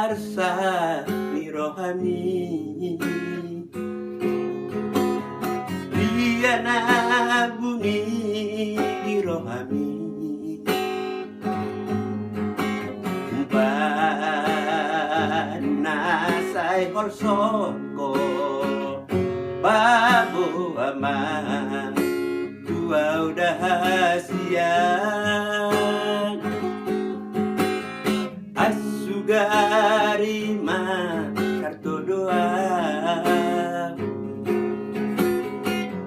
arsa ni rohani dia nabuni di rohani Banasay holsoko babu aman dua udah siang Asugarima kartu doa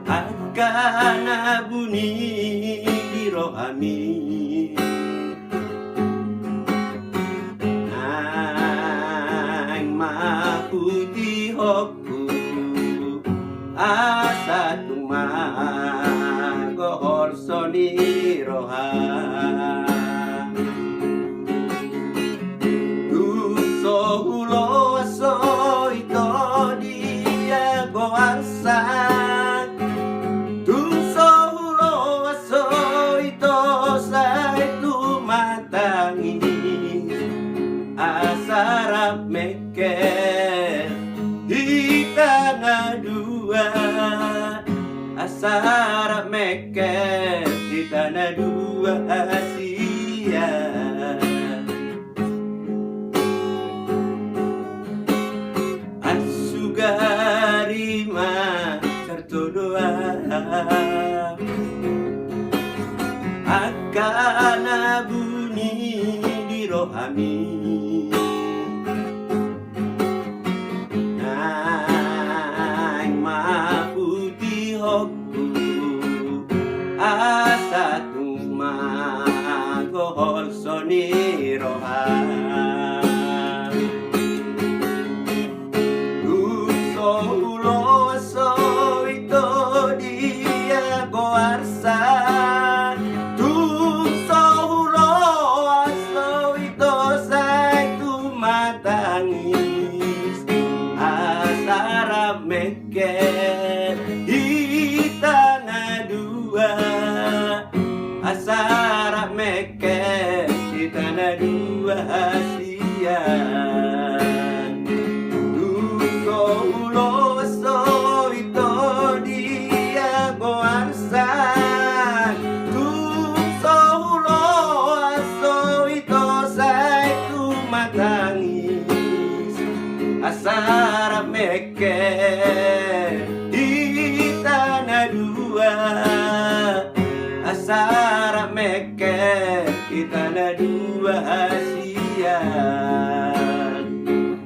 akan abuni di rohami Putih hoku asa tumago orsoni rohan Duso hulo so ito dia goarsan Duso hulo so ito sa itu matangi asarap mekel di tanah dua asarap mekel di tanah dua Asia Asugarima kartu doa akan abuni di rohami asa tumago horsoni rohan Duso ulo so ito dia goarsan Duso ulo so ito sa itu matangis asarap mekel asara meke di tanah dua Asia Duso ulo so ito dia goarsan Duso ulo so ito sa itu matangis asara meke di tanah dua asara meke di tanah dua Asia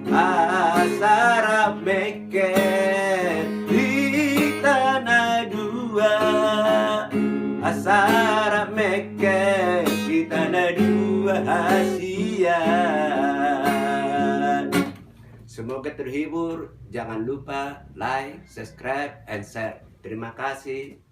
asara meke di tanah dua asara meke di tanah dua Asia. Semoga terhibur, jangan lupa like, subscribe, and share. Terima kasih.